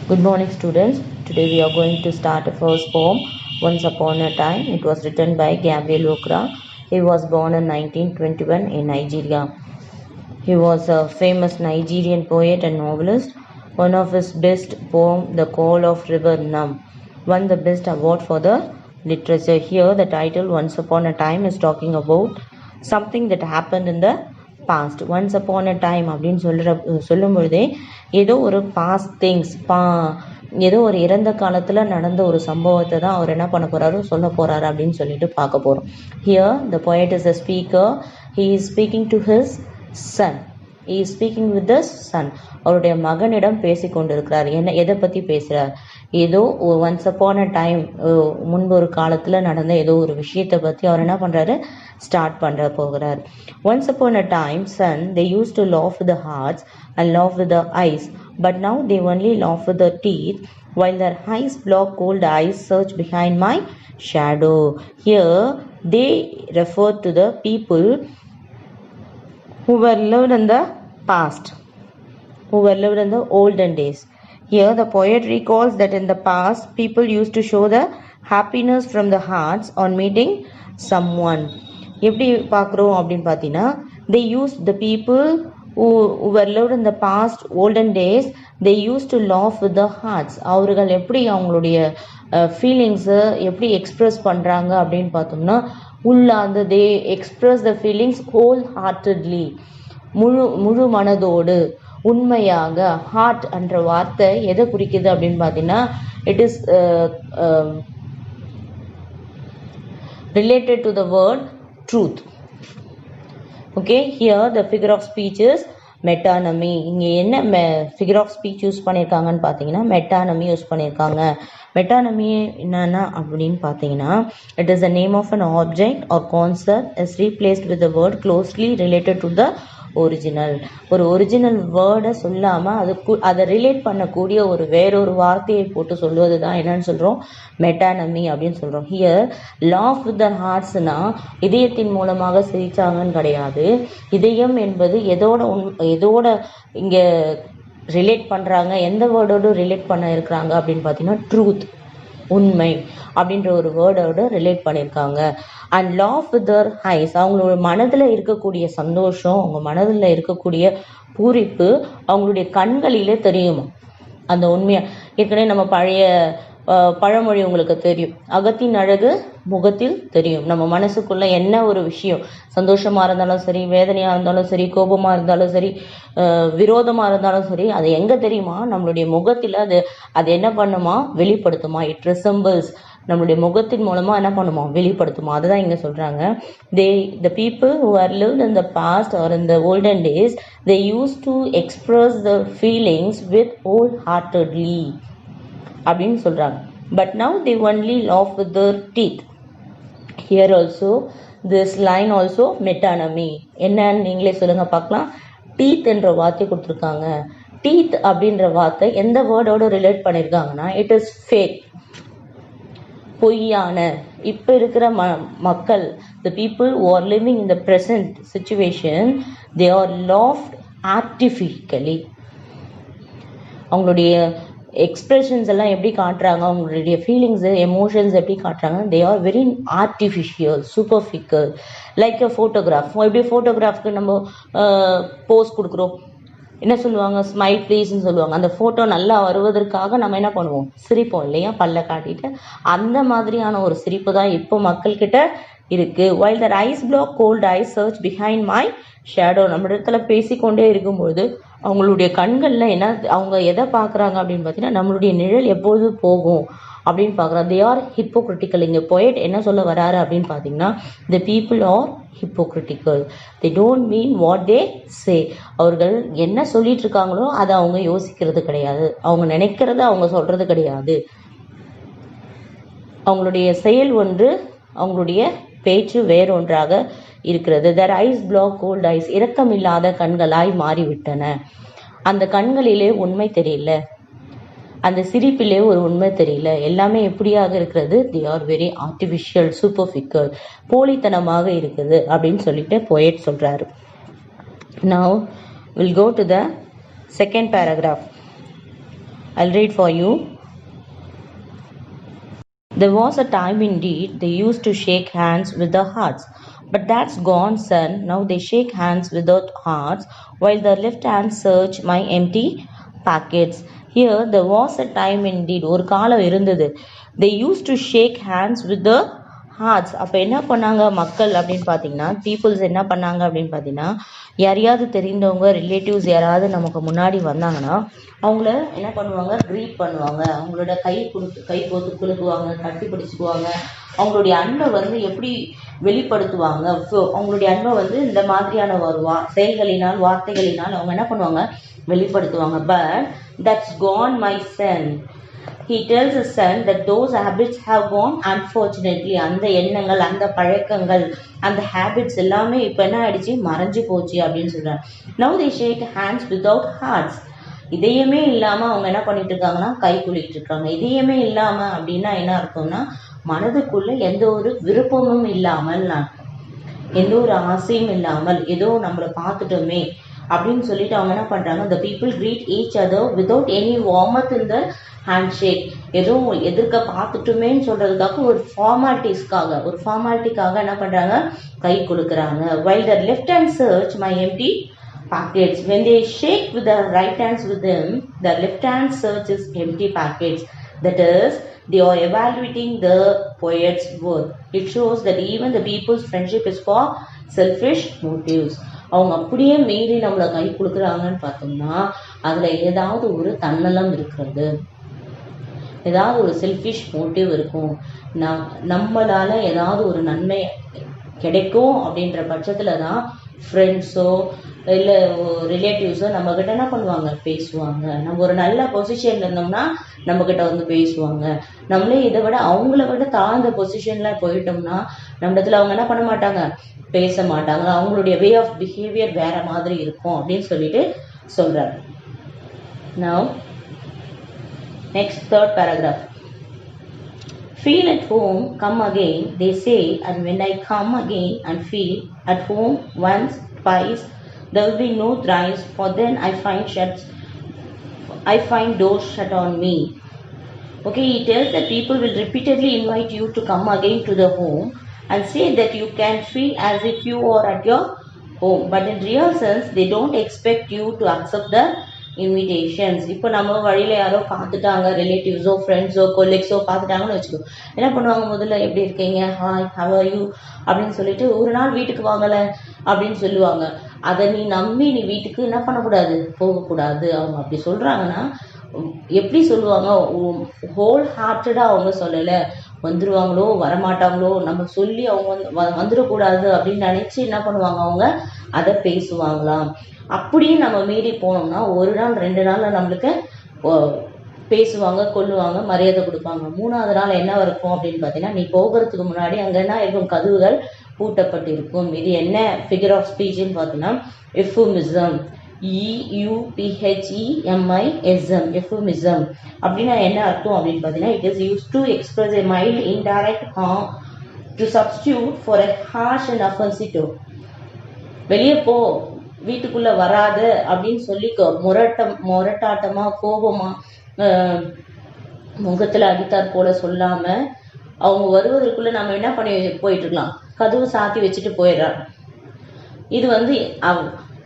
Good morning, students. Today we are going to start a first poem, Once Upon a Time. It was written by Gabriel Okra. He was born in 1921 in Nigeria. He was a famous Nigerian poet and novelist. One of his best poems, The Call of River Nam, won the best award for the literature. Here, the title Once Upon a Time is talking about something that happened in the past. Once upon a time அப்படின்னு சொல்லும் பொழுதே ஏதோ ஒரு past things ஏதோ ஒரு இறந்த காலத்துல நடந்த ஒரு சம்பவத்தை தான் அவர் என்ன பண்ண போறாரு சொல்ல போறாரு அப்படின்னு சொல்லிட்டு பார்க்க போறோம். Here the poet is a speaker. He is speaking to his son. He is speaking with the son. அவருடைய மகனிடம் பேசி கொண்டிருக்கிறார். என்ன எதை பத்தி பேசுறார்? ஏதோ ஒன்ஸ் அப்பான் அ டைம், முன்பு ஒரு காலத்துல நடந்த ஏதோ ஒரு விஷயத்தை பத்தி அவர் என்ன பண்றாரு ஸ்டார்ட் போகிறார். Once upon a time, son, they used to laugh with the hearts and laugh with the eyes, but now they only laugh with the teeth, while their eyes block cold eyes search behind my shadow. Here they refer to the people who were lived in the past, who were lived in the olden days. Here the poet recalls that in the past people used to show the happiness from the hearts on meeting someone. எப்படி பார்க்குறோம் அப்படின்னு பார்த்தீங்கன்னா, they used the people who were lived in the past olden days, they used to laugh with the hearts. அவர்கள் எப்படி அவங்களுடைய ஃபீலிங்ஸை எப்படி express பண்ணுறாங்க அப்படின்னு பார்த்தோம்னா, உள்ளாந்து they express the feelings wholeheartedly, முழு மனதோடு, உண்மையாக. ஹார்ட் என்ற வார்த்தை எதை குறிக்குது அப்படின்னு பார்த்தீங்கன்னா, it is related to the word truth. Okay, here the figure of speech is metonymy. இங்க என்ன figure of speech யூஸ் பண்ணியிருக்காங்கன்னு பார்த்தீங்கன்னா, metonymy யூஸ் பண்ணியிருக்காங்க. metonymy என்னன்னா அப்படின்னு பார்த்தீங்கன்னா, it is the name of an object or concept is replaced with the word closely related to the original. ஒரு original வேர்டை சொல்லாம அதை ரிலேட் பண்ணக்கூடிய ஒரு வேறொரு வார்த்தையை போட்டு சொல்லுவது தான் என்னன்னு சொல்றோம், மெட்டானமி அப்படின்னு சொல்றோம். ஹியர் லாஃப் வித் த ஹார்ட்ஸ்னா இதயத்தின் மூலமாக சிரிச்சாங்கன்னு கிடையாது. இதயம் என்பது எதோட இங்க ரிலேட் பண்றாங்க, எந்த வேர்டோட ரிலேட் பண்ண இருக்கிறாங்க அப்படின்னு பார்த்தீங்கன்னா, ட்ரூத், உண்மை அப்படின்ற ஒரு வேர்டோட ரிலேட் பண்ணியிருக்காங்க. And laugh with their eyes, அவங்களோட மனதில் இருக்கக்கூடிய சந்தோஷம், அவங்க மனதில் இருக்கக்கூடிய பூரிப்பு அவங்களுடைய கண்களிலே தெரியுமா அந்த உண்மையா. ஏற்கனவே நம்ம பழைய பழமொழி உங்களுக்கு தெரியும், அகத்தின் அழகு முகத்தில் தெரியும். நம்ம மனசுக்குள்ள என்ன ஒரு விஷயம், சந்தோஷமா இருந்தாலும் சரி, வேதனையா இருந்தாலும் சரி, கோபமா இருந்தாலும் சரி, விரோதமா இருந்தாலும் சரி, அது எங்க தெரியுமா, நம்மளுடைய முகத்துல அது என்ன பண்ணுமா, வெளிப்படுத்துமா. இட் ரிசம்பிள்ஸ், நம்மளுடைய முகத்தின் மூலமா என்ன பண்ணுமா, வெளிப்படுத்துமா. அதுதான் இங்க சொல்றாங்க. the people who are lived in the past or in the olden days, they used to express the feelings with wholeheartedly அப்படின்னு சொல்றாங்க. but now they only laugh with their teeth. here also this line also metonymy. என்னன்னு நீங்களே சொல்லுங்க பார்க்கலாம். Teeth என்ற வார்த்தை கொடுத்துருக்காங்க. Teeth அப்படின்ற வார்த்தை எந்த வேர்டோட ரிலேட் பண்ணிருக்காங்கன்னா, இட் இஸ் ஃபேக், பொய்யான. இப்ப இருக்கிற மக்கள், the people who are living in the present situation, they are laughed artificially. அவங்களுடைய எக்ஸ்பிரஷன்ஸ் எல்லாம் எப்படி காட்டுறாங்க, அவங்களுடைய ஃபீலிங்ஸ் எமோஷன்ஸ் எப்படி காட்டுறாங்க, they are very artificial, superficial. Like a photograph. எப்படி ஃபோட்டோகிராஃப்க்கு நம்ம போஸ் கொடுக்குறோம், என்ன சொல்லுவாங்க, ஸ்மைல் ப்ளீஸ்ன்னு சொல்லுவாங்க. அந்த ஃபோட்டோ நல்லா வருவதற்காக நம்ம என்ன பண்ணுவோம், சிரிப்போம் இல்லையா, பல்ல காட்டிட்டு. அந்த மாதிரியான ஒரு சிரிப்பு தான் இப்போ மக்கள்கிட்ட இருக்கு. while their eyes block cold eyes search behind my shadow. நம்ம இடத்துல பேசிக்கொண்டே இருக்கும்போது அவங்களுடைய கண்கள்ல என்ன, அவங்க எதை பார்க்குறாங்க அப்படின்னு பார்த்தீங்கன்னா, நம்மளுடைய நிழல் எப்பொழுது போகும் அப்படின்னு பார்க்குறாங்க. they are hypocritical. இங்கே poet என்ன சொல்ல வராரு அப்படின்னு பார்த்தீங்கன்னா, the people are hypocritical. they don't mean what they say. அவர்கள் என்ன சொல்லிட்டு இருக்காங்களோ அதை அவங்க யோசிக்கிறது கிடையாது, அவங்க நினைக்கிறத அவங்க சொல்றது கிடையாது. அவங்களுடைய செயல் ஒன்று, அவங்களுடைய பேச்சு வேறொன்றாக இருக்கிறது. their eyes block cold eyes. இரக்கமில்லாத கண்களாய் மாறிவிட்டன. அந்த கண்களிலே உண்மை தெரியல, அந்த சிரிப்பிலே ஒரு உண்மை தெரியல. எல்லாமே எப்படியாக இருக்கிறது, they are very artificial, superficial, போலித்தனமாக இருக்குது அப்படின்னு சொல்லிட்டு poet சொல்றாரு. now we'll go to the second paragraph. I'll read for you. There was a time indeed they used to shake hands with their hearts. But that's gone, son. Now they shake hands without hearts, while their left hands search my empty packets. Here, there was a time indeed. ஒரு காலம் இருந்தது. They used to shake hands with the hearts. அப்போ என்ன பண்ணாங்க மக்கள் அப்படின்னு பார்த்தீங்கன்னா, peoples என்ன பண்ணாங்க அப்படின்னு பார்த்தீங்கன்னா, யாரையாவது தெரிந்தவங்க ரிலேட்டிவ்ஸ் யாராவது நமக்கு முன்னாடி வந்தாங்கன்னா அவங்கள என்ன பண்ணுவாங்க, க்ரீட் பண்ணுவாங்க. அவங்களோட கை கோத்து குலுக்குவாங்க, கட்டி பிடிச்சிக்குவாங்க. அவங்களுடைய அன்பை வந்து எப்படி வெளிப்படுத்துவாங்க, அவங்களுடைய அன்பை வந்து இந்த மாதிரியான செயல்களினால் வார்த்தைகளினால் அவங்க என்ன பண்ணுவாங்க, வெளிப்படுத்துவாங்க. But that's gone my son. He tells his son that those habits have gone unfortunately. அந்த எண்ணங்கள், அந்த பழக்கங்கள், அந்த ஹேபிட்ஸ் எல்லாமே இப்போ என்ன ஆயிடுச்சு, மறைஞ்சு போச்சு அப்படின்னு சொல்றாங்க. Now they shake hands without hearts. இதயமே இல்லாம அவங்க என்ன பண்ணிட்டு இருக்காங்கன்னா கை குலுக்கிட்டு இருக்காங்க. இதயமே இல்லாம அப்படின்னா என்ன அர்த்தம்னா, மனதுக்குள்ள எந்த ஒரு விருப்பமும் இல்லாமல், எந்த ஒரு ஆசையும் இல்லாமல், ஏதோ நம்மளை பார்த்துட்டோமே அப்படின்னு சொல்லிட்டு அவங்க என்ன பண்றாங்க, the people greet each other without any warmth in the handshake. ஏதோ எதிர்க்க பார்த்துட்டுமேன்னு சொல்றதுக்காக ஒரு ஃபார்மாலிட்டிக்காக என்ன பண்றாங்க, கை கொடுக்குறாங்க. while their left hand search my empty packets. When they shake with their right hands with them, their left hand searches empty packets. That is, they are evaluating the poet's worth. It shows that even the people's friendship is for selfish motives. அவங்க அப்படியே மீறி நம்மளை கை கொடுக்குறாங்கன்னு பார்த்தோம்னா அதுல ஏதாவது ஒரு தன்னலம் இருக்கிறது, ஏதாவது ஒரு செல்ஃபிஷ் மோட்டிவ் இருக்கும். நம்மளால ஏதாவது ஒரு நன்மை கிடைக்கும் அப்படின்ற பட்சத்துல தான் ஃப்ரெண்ட்ஸோ இல்லை ரிலேட்டிவ்ஸோ நம்ம கிட்ட என்ன பண்ணுவாங்க, பேசுவாங்க. நம்ம ஒரு நல்ல பொசிஷன்ல இருந்தோம்னா நம்ம கிட்ட வந்து பேசுவாங்க. நம்மளே இதை விட அவங்கள விட தாழ்ந்த பொசிஷன்ல போயிட்டோம்னா நம்ம இடத்துல அவங்க என்ன பண்ண மாட்டாங்க, பேச மாட்டாங்க. அவங்களுடைய வே ஆஃப் பிஹேவியர் வேற மாதிரி இருக்கும் அப்படின்னு சொல்லிட்டு சொல்றாரு. Now, next third paragraph. Feel at home, come again, they say, and when I come again and feel at home once, twice, there will be no thrice, for then I find doors shut on me. Okay, he tells that people will repeatedly invite you to come again to the home and say that you can feel as if you are at your home, but in real sense they don't expect you to accept the invitations. இப்போ நம்ம வழியில யாரோ பார்த்துட்டாங்க, ரிலேட்டிவ்ஸோ ஃப்ரெண்ட்ஸோ கொலீக்ஸோ பார்த்துட்டாங்கன்னு வச்சுக்கோ, என்ன பண்ணுவாங்க, முதல்ல எப்படி இருக்கீங்க, ஹாய் ஹவ் ஆர் யூ அப்படின்னு சொல்லிட்டு ஒரு நாள் வீட்டுக்கு வாங்கல அப்படின்னு சொல்லுவாங்க. அதை நீ நம்பி நீ வீட்டுக்கு என்ன பண்ணக்கூடாது, போகக்கூடாது. அவங்க அப்படி சொல்றாங்கன்னா எப்படி சொல்லுவாங்க, ஹோல் ஹார்ட்டடா அவங்க சொல்லலை, வந்துருவாங்களோ வரமாட்டாங்களோ நம்ம சொல்லி அவங்க வந்துடக்கூடாது அப்படின்னு நினைச்சு என்ன பண்ணுவாங்க, அவங்க அதை பேசுவாங்களாம். அப்படியே நம்ம மீறி போனோம்னா ஒரு நாள் 2 நாள்ல நம்மளுக்கு பேசுவாங்க, கொல்லுவாங்க, மரியாதை கொடுப்பாங்க. 3ஆவது நாள் என்ன இருக்கும் அப்படின்னு பார்த்தீங்கன்னா, நீ போகிறதுக்கு முன்னாடி அங்கே என்ன இருக்கும், கதவுகள் பூட்டப்பட்டிருக்கும். இது என்ன ஃபிகர் ஆஃப் ஸ்பீச்ன்னு பார்த்தீங்கன்னா எஃபுமிசம், EUPHEMISM, euphemism. அப்படின்னா என்ன அர்த்தம் அப்படின்னு பார்த்தீங்கன்னா, it is used to express a mild indirect harm to substitute for a harsh and offensive tone. வெளியே போ, வீட்டுக்குள்ள வராத அப்படின்னு சொல்லி முரட்டாட்டமா கோபமா முகத்துல அடித்தார் போல சொல்லாம அவங்க வருவதற்குள்ள நம்ம என்ன பண்ணி போயிட்டு இருக்கலாம், கதவு சாத்தி வச்சுட்டு போயிடுறாங்க. இது வந்து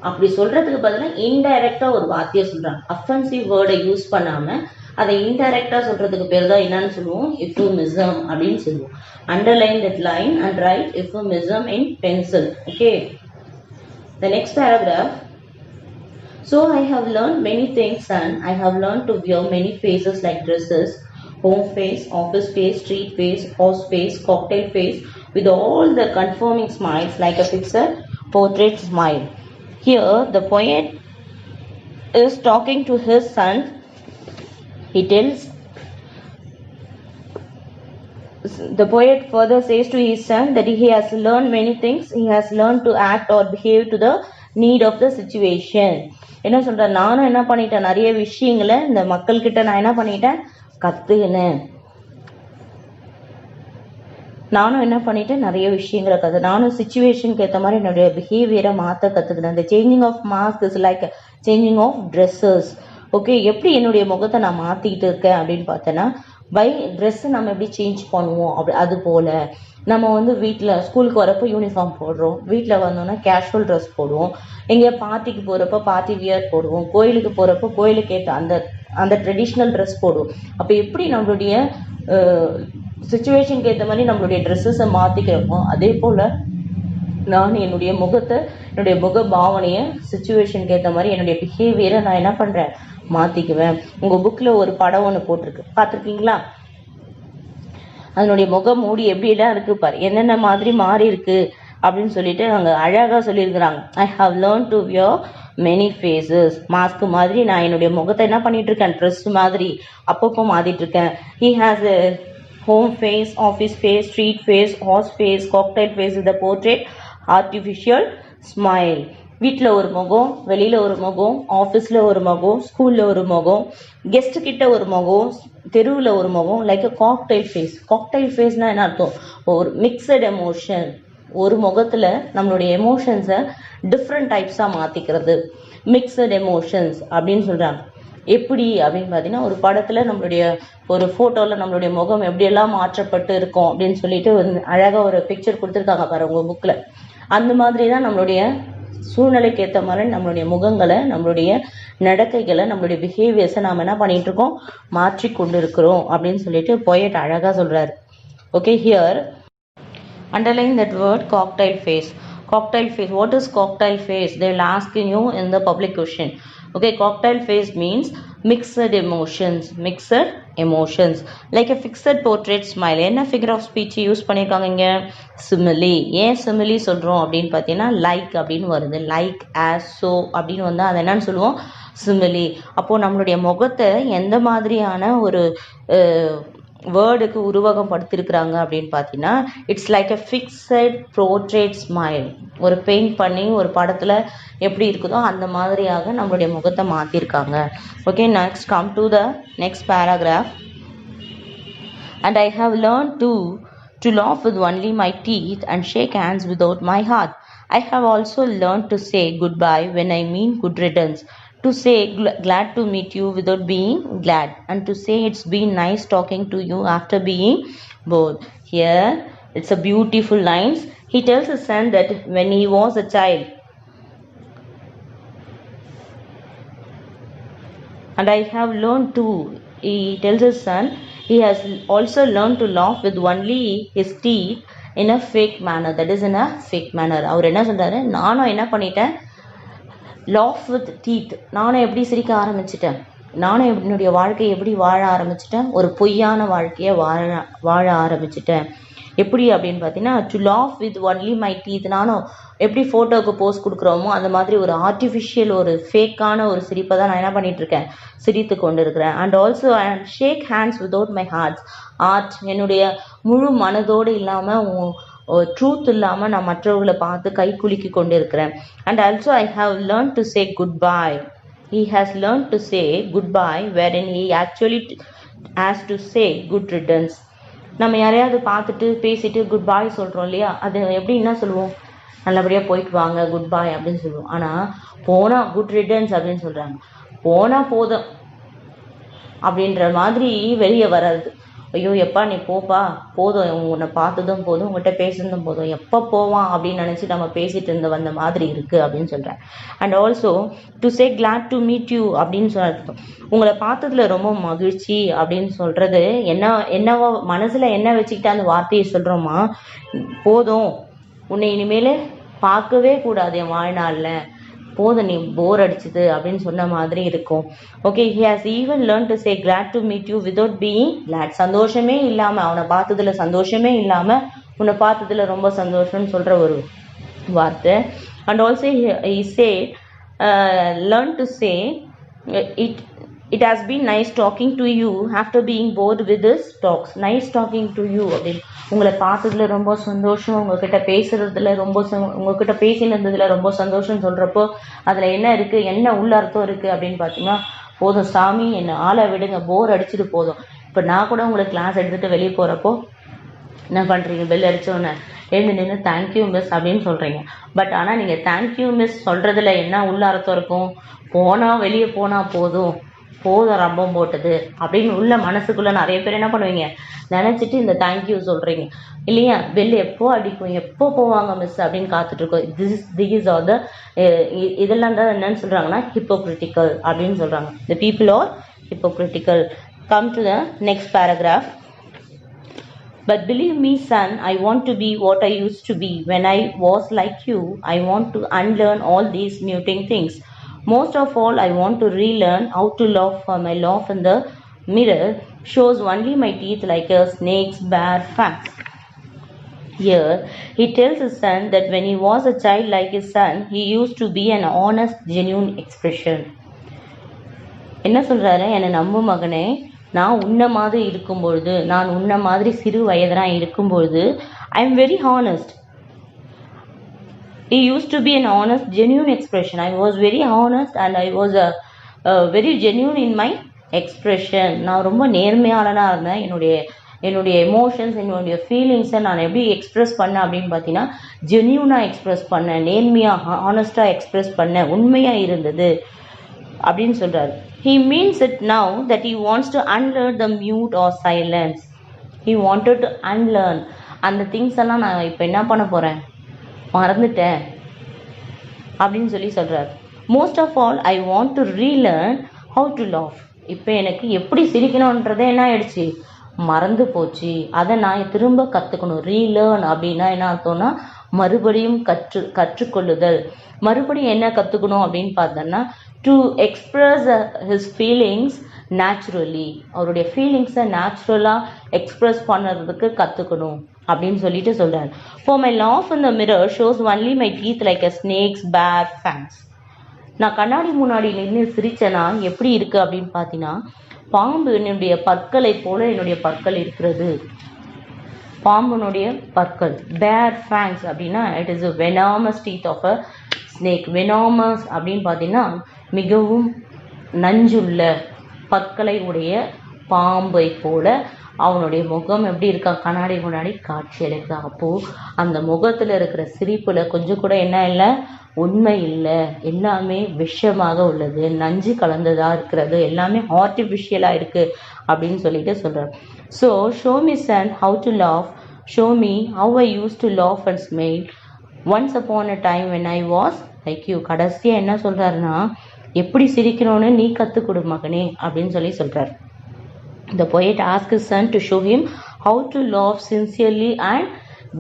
அப்படி சொல்றதுக்கு பதிலாக இன்டைரக்டா ஒரு வார்த்தையை சொல்றாங்க. அஃபென்சிவ் வேர்டை யூஸ் பண்ணாம அதை இன்டைரக்டா சொல்றதுக்கு பேர் தான் என்னன்னு சொல்லுவோம், எஃபுமிசம் அப்படின்னு சொல்லுவோம். Underline that line and write euphemism in pencil. Okay, the next paragraph. So I have learned many things, son. I have learned to wear many faces like dresses, home face, office face, street face, horse face, cocktail face, with all the conforming smiles like a picture portrait smile. Here the poet is talking to his son. He tells, the poet further says to his son that he has learned many things. He has learned to act or behave to the need of the situation. என்ன சொல்ற, நானும் என்ன பண்ணிட்டேன், நிறைய விஷயங்களை இந்த மக்கள் கிட்ட நான் என்ன பண்ணிட்டேன், கத்துக்கினேன். நானும் என்ன பண்ணிட்டேன், நிறைய விஷயங்களை நானும் சிச்சுவேஷனுக்கு ஏற்ற மாதிரி என்னுடைய பிஹேவியரை மாற்ற கற்றுக்கினேன். The changing of mask is like changing of dresses. Okay, எப்படி என்னுடைய முகத்தை நான் மாற்றிக்கிட்டு இருக்கேன் அப்படின்னு பார்த்தேன்னா, பை ட்ரெஸ்ஸு நம்ம எப்படி சேஞ்ச் பண்ணுவோம் அது போல் நம்ம வந்து வீட்டில் ஸ்கூலுக்கு வரப்போ யூனிஃபார்ம் போடுறோம், வீட்டில் வந்தோன்னா கேஷுவல் ட்ரெஸ் போடுவோம், எங்கேயா பார்ட்டிக்கு போகிறப்போ பார்ட்டி வியர் போடுவோம், கோயிலுக்கு போகிறப்போ கோயிலுக்கு ஏற்ற அந்த அந்த ட்ரெடிஷ்னல் ட்ரெஸ் போடுவோம். அப்போ எப்படி நம்மளுடைய சுச்சுவேஷனுக்கு ஏற்ற மாதிரி நம்மளுடைய ட்ரெஸ்ஸஸை மாற்றிக்கிறோமோ, அதே போல் நான் என்னுடைய முகத்தை, என்னுடைய முக பாவனையை சுச்சுவேஷனுக்கு ஏற்ற மாதிரி என்னுடைய பிஹேவியரை நான் என்ன பண்ணுறேன், மாற்றிக்குவேன். உங்கள் புக்கில் ஒரு படம் ஒன்று போட்டிருக்கு, பார்த்துருக்கீங்களா? அதனுடைய முக மூடி எப்படிலாம் இருக்கு பாரு, என்னென்ன மாதிரி மாறி இருக்கு அப்படின்னு சொல்லிட்டு அங்கே அழகாக சொல்லியிருக்கிறாங்க. I have learn to wear many faces. Mask மாதிரி நான் என்னுடைய முகத்தை என்ன பண்ணிட்டு இருக்கேன், ட்ரெஸ் மாதிரி அப்பப்போ மாற்றிட்டு இருக்கேன். He has a home face, office face, street face, horse face, cocktail face, the portrait, artificial smile. வீட்டில் ஒரு முகம், வெளியில் ஒரு முகம், ஆஃபீஸில் ஒரு முகம், ஸ்கூலில் ஒரு முகம், கெஸ்ட்டு கிட்ட ஒரு முகம், தெருவில் ஒரு முகம், like a cocktail face. Cocktail ஃபேஸ்னால் என்ன அர்த்தம், ஒரு மிக்சட் எமோஷன். ஒரு முகத்தில் நம்மளுடைய எமோஷன்ஸை டிஃப்ரெண்ட் டைப்ஸாக மாற்றிக்கிறது, மிக்சட் எமோஷன்ஸ் அப்படின்னு சொல்கிறாங்க. எப்படி அப்படின்னு பார்த்தீங்கன்னா, ஒரு படத்தில் நம்மளுடைய ஒரு ஃபோட்டோவில் நம்மளுடைய முகம் எப்படியெல்லாம் மாற்றப்பட்டு இருக்கும் அப்படின்னு சொல்லிட்டு அழகாக ஒரு பிக்சர் கொடுத்துருக்காங்க பாரு உங்கள் புக்கில். அந்த மாதிரி தான் நம்மளுடைய சூழ்நிலைக்கு ஏற்ற மாதிரி நம்மளுடைய முகங்களை, நம்மளுடைய நடக்கைகளை, நம்மளுடைய பிஹேவியர்ஸை நாம் என்ன பண்ணிட்டு இருக்கோம், மாற்றி கொண்டு இருக்கிறோம் அப்படின்னு சொல்லிட்டு போயட் அழகாக சொல்கிறாரு. Okay, here underline that word cocktail face. Cocktail face, what is cocktail face? They will ask you in the public question. Okay, cocktail face means mixed emotions, like a fixed portrait smile. என்ன figure of speech use பண்ணியிருக்காங்க இங்க, simile. ஏன் simile சொல்கிறோம் அப்படின்னு பார்த்தீங்கன்னா, like அப்படின்னு வருது, like as so அப்படின்னு வந்தால் அதை என்னன்னு சொல்லுவோம், simile. அப்போது நம்மளுடைய முகத்தை எந்த மாதிரியான ஒரு வேர்டுக்கு உருவகம் படுத்திருக்கிறாங்க அப்படின்னு பார்த்தீங்கன்னா, it's like a fixed portrait smile. ஒரு பெயிண்ட் பண்ணி ஒரு படத்தில் எப்படி இருக்குதோ அந்த மாதிரியாக நம்மளுடைய முகத்தை மாற்றிருக்காங்க. Okay, next come to the next paragraph. And I have learn to laugh with only my teeth and shake hands without my heart. I have also learned to say goodbye when I mean good riddance. To say glad to meet you without being glad, and to say it's been nice talking to you after being bored. Here it's a beautiful lines. He tells his son that when he was a child, and I have learned to, he tells his son he has also learned to laugh with only his teeth in a fake manner. That is in a fake manner. அவர் என்ன சொல்றாரு, நானும் என்ன பண்ணிட்டேன், laugh with teeth, நானும் எப்படி சிரிக்க ஆரம்பிச்சிட்டேன், நானும் என்னுடைய வாழ்க்கையை எப்படி வாழ ஆரம்பிச்சிட்டேன், ஒரு பொய்யான வாழ்க்கையை வாழ ஆரம்பிச்சிட்டேன். எப்படி அப்படின்னு பார்த்தீங்கன்னா, to laugh with only my teeth, நானும் எப்படி ஃபோட்டோவுக்கு போஸ்ட் கொடுக்குறோமோ அந்த மாதிரி ஒரு ஆர்டிஃபிஷியல், ஒரு ஃபேக்கான ஒரு சிரிப்பை தான் நான் என்ன பண்ணிட்டு இருக்கேன், சிரித்து கொண்டு இருக்கிறேன். And also I shake hands without my heart, என்னுடைய முழு மனதோடு இல்லாமல், ட்ரூத் இல்லாமல் நான் மற்றவர்களை பார்த்து கை குலுக்கி கொண்டு இருக்கிறேன். And also I have learn to say good bye. He has learn to say good bye wherein he actually has to say good riddance. நம்ம யாரையாவது பார்த்துட்டு பேசிட்டு குட் பாய் சொல்கிறோம் இல்லையா, அது எப்படி என்ன சொல்லுவோம், நல்லபடியாக போயிட்டு வாங்க குட் பாய் அப்படின்னு சொல்லுவோம். ஆனால் போனால் குட் ரிட்டர்ன்ஸ் அப்படின்னு சொல்கிறாங்க, போனால் போதும் அப்படின்ற மாதிரி வெளியே வராது. ஐயோ எப்பா நீ போப்பா, போதும், உன்னை பார்த்ததும் போதும், உங்கள்கிட்ட பேசுனதும் போதும், எப்போ போவான் அப்படின்னு நினச்சி நம்ம பேசிட்டு வந்த மாதிரி இருக்குது அப்படின்னு சொல்கிறேன். And also to say glad to meet you அப்படின்னு சொல்லிட்டு, உங்களை பார்த்ததுல ரொம்ப மகிழ்ச்சி அப்படின்னு சொல்கிறது என்னவோ மனசில் என்ன வச்சுக்கிட்டு அந்த வார்த்தையை சொல்கிறோமா, போதும் உன்னை இனிமேல் பார்க்கவே கூடாது என் வாழ்நாளில், போதும் நீ போர் அடிச்சுது அப்படின்னு சொன்ன மாதிரி இருக்கும். Okay, he has even learn to say glad to meet you without being glad. சந்தோஷமே இல்லாமல், அவனை பார்த்ததுல சந்தோஷமே இல்லாமல் உன்னை பார்த்ததுல ரொம்ப சந்தோஷம்னு சொல்கிற ஒரு வார்த்தை. And also he say learn to say it has been nice talking to you after being bored with this talks. Nice talking to you அப்படின்னு, உங்களை பார்த்ததுல ரொம்ப சந்தோஷம், உங்ககிட்ட பேசுறதுல உங்ககிட்ட பேசினதுல ரொம்ப சந்தோஷம் சொல்கிறப்போ அதில் என்ன இருக்குது, என்ன உள்ள அர்த்தம் இருக்குது அப்படின்னு பார்த்தீங்கன்னா, போதும் சாமி என்னை ஆளை விடுங்க, போர் அடிச்சுட்டு போதும். இப்போ நான் கூட உங்களுக்கு கிளாஸ் எடுத்துகிட்டு வெளியே போகிறப்போ என்ன பண்ணுறீங்க, பெல் அடித்தோன்னே எழுந்து நின்று தேங்க்யூ மிஸ் அப்படின்னு சொல்கிறீங்க. பட் ஆனால் நீங்கள் தேங்க்யூ மிஸ் சொல்கிறதுல என்ன உள்ள அர்த்தம் இருக்கும், வெளியே போனால் போதும், போதும் ரம்பம் போட்டது அப்படின்னு உள்ள மனசுக்குள்ள நிறைய பேர் என்ன பண்ணுவீங்க நினைச்சிட்டு இந்த தேங்க்யூ சொல்றீங்க இல்லையா. பெல் எப்போ அடிக்கும், எப்போ போவாங்க மிஸ் அப்படின்னு காத்துட்டு இருக்கோம். திஸ் ஆர் த இதெல்லாம் தான் என்னன்னு சொல்றாங்கன்னா ஹிப்போக்ரிட்டிக்கல் அப்படின்னு சொல்றாங்க. The people are hypocritical. Come to the next paragraph. But believe me, son, I want to be what I used to be. When I was like you, I want to unlearn all these muting things. Most of all, I want to relearn how to laugh, for my laugh in the mirror shows only my teeth like a snake's bare fangs. Here, he tells his son that when he was a child like his son, he used to be an honest, genuine expression. என்ன சொல்றாரு, என்னை நம்பு மகனே, நான் உன்ன மாதிரி இருக்கும்பொழுது, நான் உன்ன மாதிரி சிறு வயதனாக இருக்கும்பொழுது, I am very honest. He used to be an honest, genuine expression. I was very honest and I was very genuine in my expression. நான் ரொம்ப நேர்மையாளனாக இருந்தேன். என்னுடைய எமோஷன்ஸ், என்னுடைய ஃபீலிங்ஸை நான் எப்படி எக்ஸ்ப்ரெஸ் பண்ணேன் அப்படின்னு பார்த்தீங்கன்னா ஜென்யூனாக எக்ஸ்ப்ரெஸ் பண்ணேன், நேர்மையாக ஹானஸ்டாக எக்ஸ்ப்ரெஸ் பண்ணேன், உண்மையாக இருந்தது அப்படின்னு சொல்கிறாரு. He means it now that he wants to unlearn the mute or silence. He wanted to unlearn. அந்த திங்ஸ் எல்லாம் நான் இப்போ என்ன பண்ண போகிறேன், மறந்துட்டேன் அப்படின்னு சொல்கிறார். Most of all I want to relearn how to laugh. இப்போ எனக்கு எப்படி சிரிக்கணுன்றதே என்ன ஆயிடுச்சு, மறந்து போச்சு. அதை நான் திரும்ப கற்றுக்கணும். ரீலேர்ன் அப்படின்னா என்ன அர்த்தம்னா மறுபடியும் கற்றுக்கொள்ளுதல். மறுபடியும் என்ன கற்றுக்கணும் அப்படின்னு பார்த்தோன்னா to express his feelings naturally. அவருடைய ஃபீலிங்ஸை நேச்சுரலாக எக்ஸ்பிரஸ் பண்ணுறதுக்கு கற்றுக்கணும் அப்படின்னு சொல்லிட்டு சொல்கிறார். For my laugh in the mirror shows only my teeth like a snakes பேர் ஃபேங்ஸ். நான் கண்ணாடி முன்னாடி நின்று சிரிச்சேன்னா எப்படி இருக்குது அப்படின்னு பார்த்தீங்கன்னா பாம்பு என்னுடைய பற்களை போல என்னுடைய பற்கள் இருக்கிறது. பாம்புனுடைய பற்கள். பேர் ஃபேங்ஸ் அப்படின்னா it is a venomous teeth of a snake. venomous அப்படின்னு பார்த்தீங்கன்னா மிகவும் நஞ்சுள்ள பற்களை உடைய பாம்பை போல அவனுடைய முகம் எப்படி இருக்கா, கண்ணாடி முன்னாடி காட்சி அளிக்கா. அப்போது அந்த முகத்தில் இருக்கிற சிரிப்பில் கொஞ்சம் கூட என்ன இல்லை, உண்மை இல்லை, எல்லாமே விஷமாக உள்ளது, நஞ்சு கலந்ததாக இருக்கிறது, எல்லாமே ஆர்டிஃபிஷியலாக இருக்குது அப்படின்னு சொல்லிட்டு சொல்கிறார். So show me son how to laugh, show me how I use to laugh and smile once upon a time when I was like you. கடைசியாக என்ன சொல்கிறாருன்னா எப்படி சிரிக்கணும்னு நீ கற்றுக் கொடு மகனே அப்படின்னு சொல்கிறார். The poet asked his son to show him how to laugh sincerely and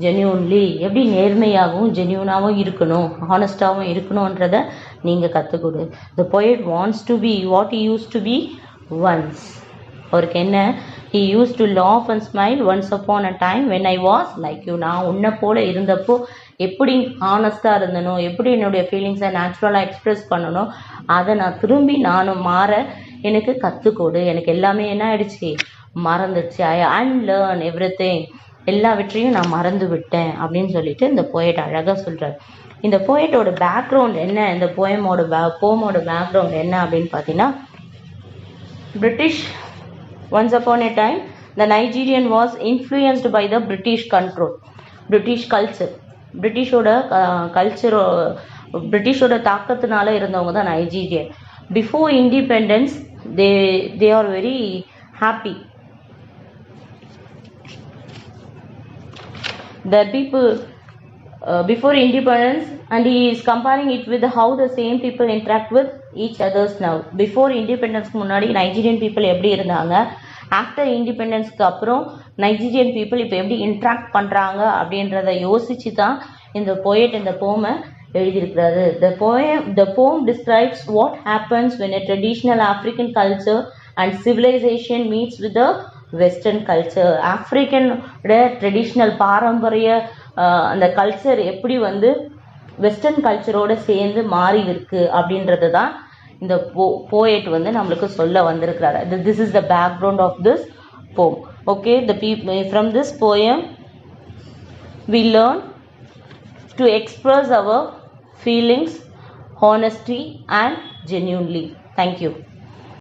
genuinely. எப்படி நேர்மையாகவும் ஜென்யூனாகவும் இருக்கணும், ஹானஸ்டாகவும் இருக்கணுன்றத நீங்கள் கற்றுக்கொடு. The poet wants to be what he used to be once. அவருக்கு என்ன, he used to laugh and smile once upon a time when I was like you. நான் உன்னை போல இருந்தப்போ எப்படி ஹானஸ்டாக இருந்தனோ, எப்படி என்னுடைய ஃபீலிங்ஸை நேச்சுரலாக எக்ஸ்ப்ரெஸ் பண்ணணும், அதை நான் திரும்பி நானும் மாற எனக்கு கற்றுக்கொடு. எனக்கு எல்லாமே என்ன ஆயிடுச்சு, மறந்துடுச்சு. ஐ அன்லேர்ன் எவ்ரிதிங். எல்லாவற்றையும் நான் மறந்து விட்டேன் அப்படின்னு சொல்லிட்டு இந்த போயட் அழகாக சொல்கிறார். இந்த போயட்டோட பேக்ரவுண்ட் என்ன, இந்த போமோட பேக்ரவுண்ட் என்ன அப்படின்னு பார்த்தீங்கன்னா British. Once upon a time the Nigerian was influenced by the British control. British culture, பிரிட்டிஷோட தாக்கத்தினால இருந்தவங்க தான் Nigerian. Before independence, they are very happy. The people before independence, and he is comparing it with how the same people interact with each others now. Before independence முன்னாடி Nigerian people எப்படி இருந்தாங்க, after இண்டிபெண்டன்ஸ்க்கு அப்புறம் Nigerian people இப்போ எப்படி interact பண்ணுறாங்க அப்படின்றத யோசிச்சு தான் இந்த போயட் இந்த போமை எழுதியிருக்கிறாரு. The poem describes what happens when a traditional African culture and civilization meets with the Western culture. ஆஃப்ரிக்கனோட ட்ரெடிஷ்னல் பாரம்பரிய அந்த கல்ச்சர் எப்படி வெஸ்டர்ன் கல்ச்சரோடு சேர்ந்து மாறி இருக்கு அப்படின்றது தான் இந்த போயட் நம்மளுக்கு சொல்ல வந்திருக்கிறாரு. This is the background of this poem. Okay, from this poem we learn to express our feelings honestly and genuinely. Thank you.